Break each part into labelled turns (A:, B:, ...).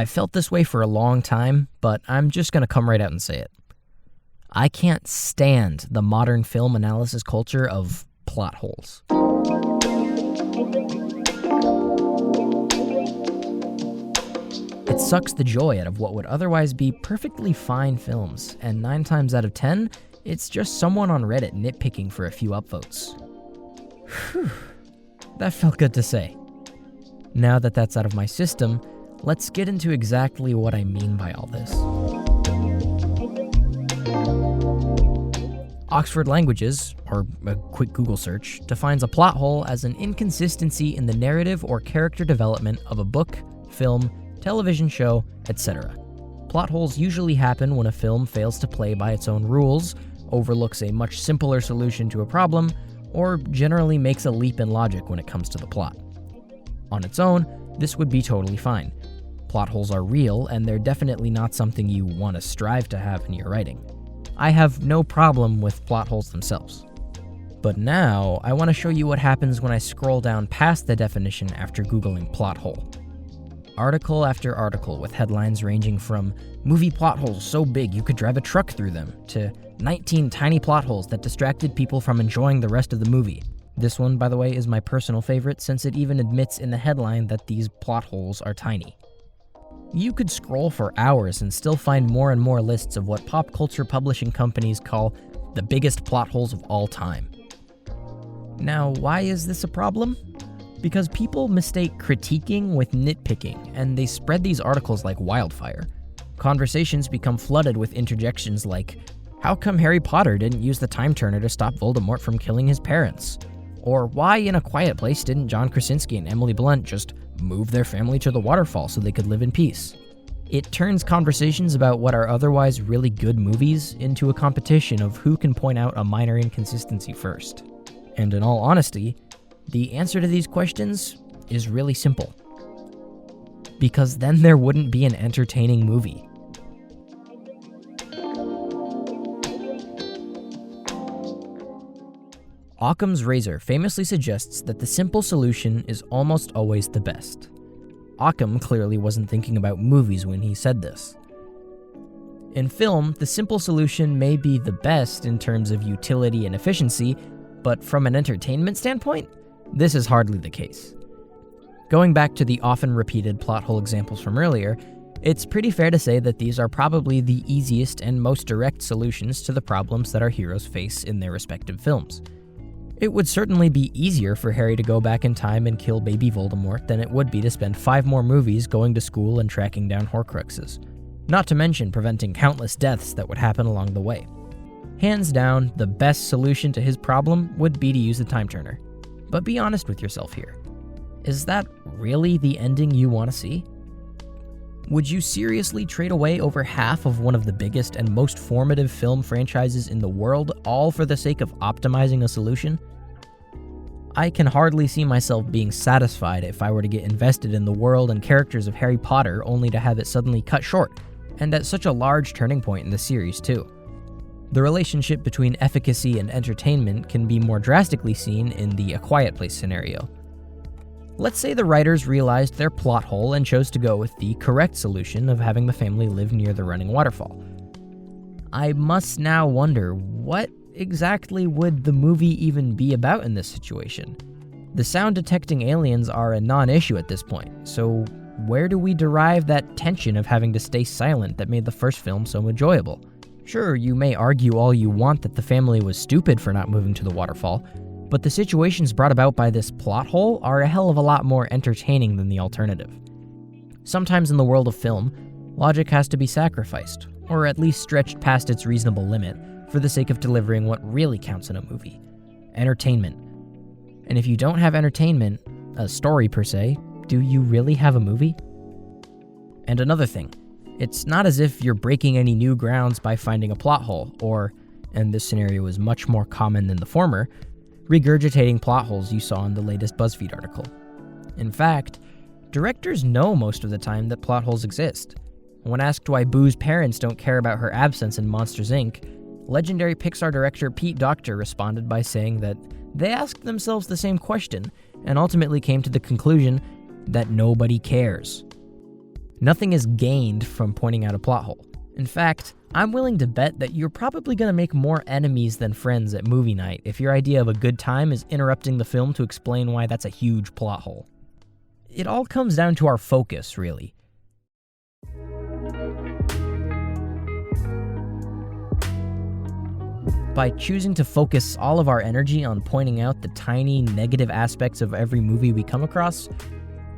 A: I've felt this way for a long time, but I'm just going to come right out and say it. I can't stand the modern film analysis culture of plot holes. It sucks the joy out of what would otherwise be perfectly fine films, and 9 times out of 10, it's just someone on Reddit nitpicking for a few upvotes. Whew. That felt good to say. Now that that's out of my system, let's get into exactly what I mean by all this. Oxford Languages, or a quick Google search, defines a plot hole as an inconsistency in the narrative or character development of a book, film, television show, etc. Plot holes usually happen when a film fails to play by its own rules, overlooks a much simpler solution to a problem, or generally makes a leap in logic when it comes to the plot. On its own, this would be totally fine. Plot holes are real, and they're definitely not something you want to strive to have in your writing. I have no problem with plot holes themselves. But now, I want to show you what happens when I scroll down past the definition after Googling plot hole. Article after article with headlines ranging from "movie plot holes so big you could drive a truck through them" to 19 tiny plot holes that distracted people from enjoying the rest of the movie. This one, by the way, is my personal favorite since it even admits in the headline that these plot holes are tiny. You could scroll for hours and still find more and more lists of what pop culture publishing companies call the biggest plot holes of all time. Now, why is this a problem? Because people mistake critiquing with nitpicking, and they spread these articles like wildfire. Conversations become flooded with interjections like, "How come Harry Potter didn't use the time turner to stop Voldemort from killing his parents?" Or, "Why in A Quiet Place didn't John Krasinski and Emily Blunt just move their family to the waterfall so they could live in peace?" It turns conversations about what are otherwise really good movies into a competition of who can point out a minor inconsistency first. And in all honesty, the answer to these questions is really simple. Because then there wouldn't be an entertaining movie. Occam's razor famously suggests that the simple solution is almost always the best. Occam clearly wasn't thinking about movies when he said this. In film, the simple solution may be the best in terms of utility and efficiency, but from an entertainment standpoint, this is hardly the case. Going back to the often repeated plot hole examples from earlier, it's pretty fair to say that these are probably the easiest and most direct solutions to the problems that our heroes face in their respective films. It would certainly be easier for Harry to go back in time and kill baby Voldemort than it would be to spend 5 more movies going to school and tracking down Horcruxes, not to mention preventing countless deaths that would happen along the way. Hands down, the best solution to his problem would be to use the time turner. But be honest with yourself here. Is that really the ending you want to see? Would you seriously trade away over half of one of the biggest and most formative film franchises in the world, all for the sake of optimizing a solution? I can hardly see myself being satisfied if I were to get invested in the world and characters of Harry Potter only to have it suddenly cut short, and at such a large turning point in the series too. The relationship between efficacy and entertainment can be more drastically seen in the A Quiet Place scenario. Let's say the writers realized their plot hole and chose to go with the correct solution of having the family live near the running waterfall. I must now wonder, what exactly would the movie even be about in this situation? The sound-detecting aliens are a non-issue at this point, so where do we derive that tension of having to stay silent that made the first film so enjoyable? Sure, you may argue all you want that the family was stupid for not moving to the waterfall, but the situations brought about by this plot hole are a hell of a lot more entertaining than the alternative. Sometimes in the world of film, logic has to be sacrificed, or at least stretched past its reasonable limit, for the sake of delivering what really counts in a movie: entertainment. And if you don't have entertainment, a story per se, do you really have a movie? And another thing, it's not as if you're breaking any new grounds by finding a plot hole, or, and this scenario is much more common than the former, regurgitating plot holes you saw in the latest BuzzFeed article. In fact, directors know most of the time that plot holes exist. When asked why Boo's parents don't care about her absence in Monsters, Inc., legendary Pixar director Pete Docter responded by saying that they asked themselves the same question and ultimately came to the conclusion that nobody cares. Nothing is gained from pointing out a plot hole. In fact, I'm willing to bet that you're probably going to make more enemies than friends at movie night if your idea of a good time is interrupting the film to explain why that's a huge plot hole. It all comes down to our focus, really. By choosing to focus all of our energy on pointing out the tiny negative aspects of every movie we come across,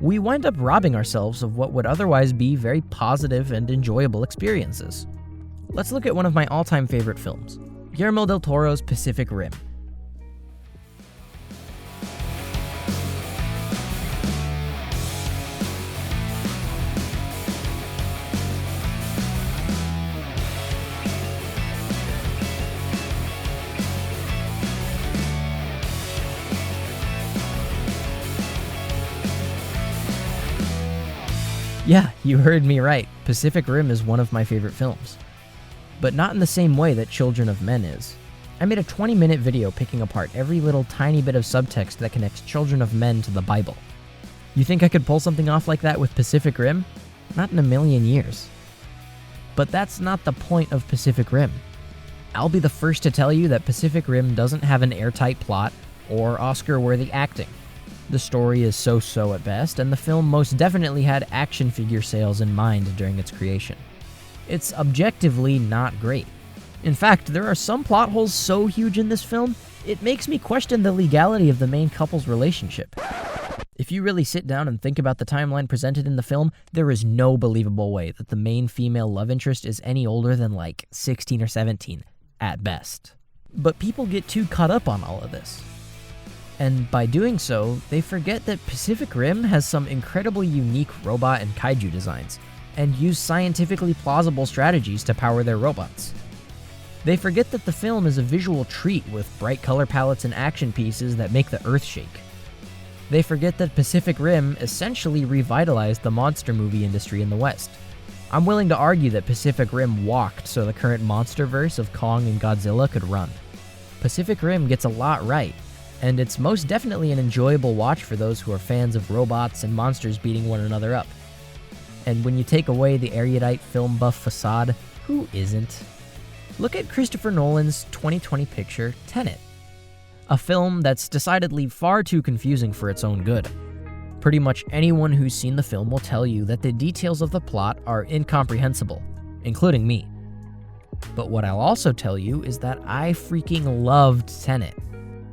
A: we wind up robbing ourselves of what would otherwise be very positive and enjoyable experiences. Let's look at one of my all-time favorite films, Guillermo del Toro's Pacific Rim. Yeah, you heard me right. Pacific Rim is one of my favorite films. But not in the same way that Children of Men is. I made a 20-minute video picking apart every little tiny bit of subtext that connects Children of Men to the Bible. You think I could pull something off like that with Pacific Rim? Not in a million years. But that's not the point of Pacific Rim. I'll be the first to tell you that Pacific Rim doesn't have an airtight plot or Oscar-worthy acting. The story is so-so at best, and the film most definitely had action figure sales in mind during its creation. It's objectively not great. In fact, there are some plot holes so huge in this film, it makes me question the legality of the main couple's relationship. If you really sit down and think about the timeline presented in the film, there is no believable way that the main female love interest is any older than like 16 or 17, at best. But people get too caught up on all of this. And by doing so, they forget that Pacific Rim has some incredibly unique robot and kaiju designs, and use scientifically plausible strategies to power their robots. They forget that the film is a visual treat with bright color palettes and action pieces that make the earth shake. They forget that Pacific Rim essentially revitalized the monster movie industry in the West. I'm willing to argue that Pacific Rim walked so the current monsterverse of Kong and Godzilla could run. Pacific Rim gets a lot right, and it's most definitely an enjoyable watch for those who are fans of robots and monsters beating one another up. And when you take away the erudite film buff facade, who isn't? Look at Christopher Nolan's 2020 picture, Tenet. A film that's decidedly far too confusing for its own good. Pretty much anyone who's seen the film will tell you that the details of the plot are incomprehensible, including me. But what I'll also tell you is that I freaking loved Tenet.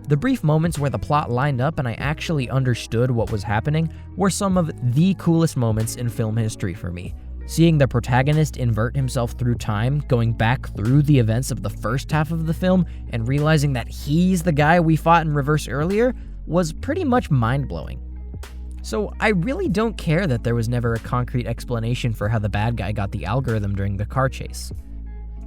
A: The brief moments where the plot lined up and I actually understood what was happening were some of the coolest moments in film history for me. Seeing the protagonist invert himself through time, going back through the events of the first half of the film, and realizing that he's the guy we fought in reverse earlier, was pretty much mind-blowing. So I really don't care that there was never a concrete explanation for how the bad guy got the algorithm during the car chase.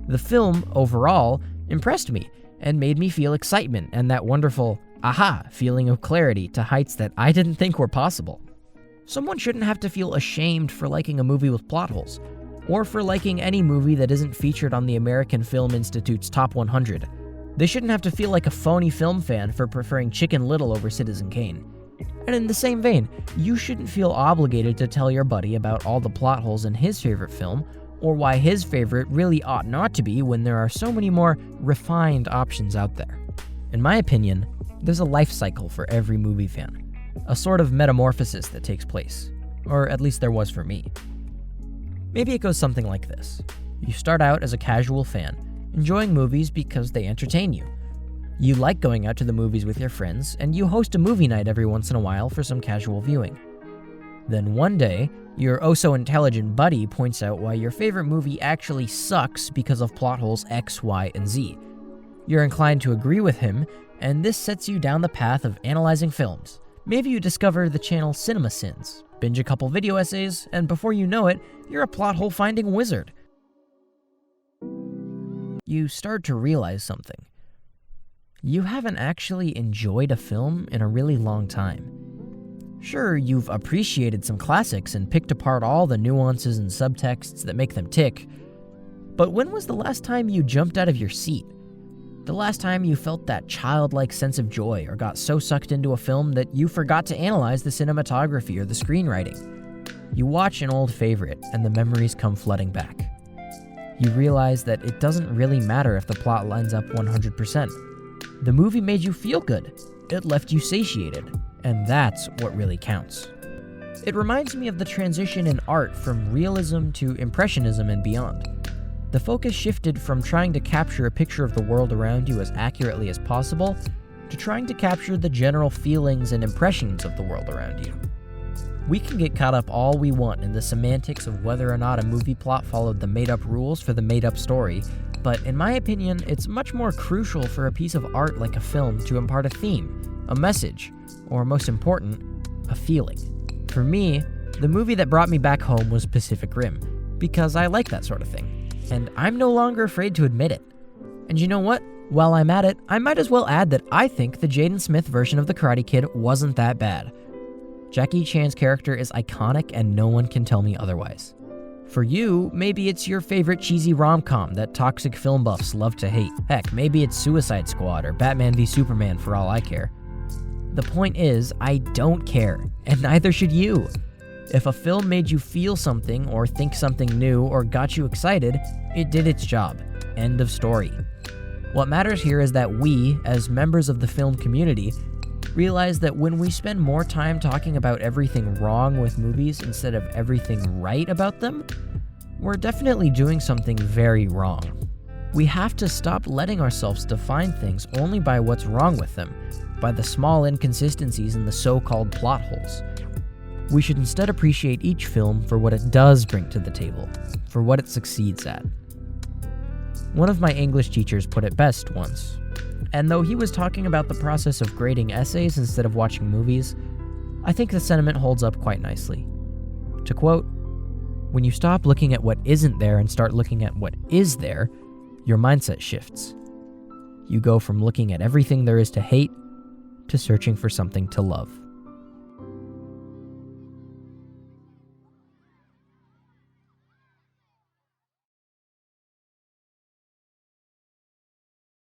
A: The film, overall, impressed me, and made me feel excitement and that wonderful, aha, feeling of clarity to heights that I didn't think were possible. Someone shouldn't have to feel ashamed for liking a movie with plot holes, or for liking any movie that isn't featured on the American Film Institute's Top 100. They shouldn't have to feel like a phony film fan for preferring Chicken Little over Citizen Kane. And in the same vein, you shouldn't feel obligated to tell your buddy about all the plot holes in his favorite film, or why his favorite really ought not to be when there are so many more refined options out there. In my opinion, there's a life cycle for every movie fan. A sort of metamorphosis that takes place. Or at least there was for me. Maybe it goes something like this. You start out as a casual fan, enjoying movies because they entertain you. You like going out to the movies with your friends, and you host a movie night every once in a while for some casual viewing. Then one day, your oh-so-intelligent buddy points out why your favorite movie actually sucks because of plot holes X, Y, and Z. You're inclined to agree with him, and this sets you down the path of analyzing films. Maybe you discover the channel Cinema Sins, binge a couple video essays, and before you know it, you're a plot hole finding wizard. You start to realize something. You haven't actually enjoyed a film in a really long time. Sure, you've appreciated some classics and picked apart all the nuances and subtexts that make them tick, but when was the last time you jumped out of your seat? The last time you felt that childlike sense of joy or got so sucked into a film that you forgot to analyze the cinematography or the screenwriting? You watch an old favorite, and the memories come flooding back. You realize that it doesn't really matter if the plot lines up 100%. The movie made you feel good. It left you satiated, and that's what really counts. It reminds me of the transition in art from realism to impressionism and beyond. The focus shifted from trying to capture a picture of the world around you as accurately as possible to trying to capture the general feelings and impressions of the world around you. We can get caught up all we want in the semantics of whether or not a movie plot followed the made-up rules for the made-up story, but in my opinion, it's much more crucial for a piece of art like a film to impart a theme, a message, or most important, a feeling. For me, the movie that brought me back home was Pacific Rim, because I like that sort of thing, and I'm no longer afraid to admit it. And you know what? While I'm at it, I might as well add that I think the Jaden Smith version of The Karate Kid wasn't that bad. Jackie Chan's character is iconic and no one can tell me otherwise. For you, maybe it's your favorite cheesy rom-com that toxic film buffs love to hate. Heck, maybe it's Suicide Squad or Batman v Superman for all I care. The point is, I don't care, and neither should you. If a film made you feel something or think something new or got you excited, it did its job. End of story. What matters here is that we, as members of the film community, realize that when we spend more time talking about everything wrong with movies instead of everything right about them, we're definitely doing something very wrong. We have to stop letting ourselves define things only by what's wrong with them, by the small inconsistencies in the so-called plot holes. We should instead appreciate each film for what it does bring to the table, for what it succeeds at. One of my English teachers put it best once, and though he was talking about the process of grading essays instead of watching movies, I think the sentiment holds up quite nicely. To quote, "When you stop looking at what isn't there and start looking at what is there, your mindset shifts. You go from looking at everything there is to hate to searching for something to love."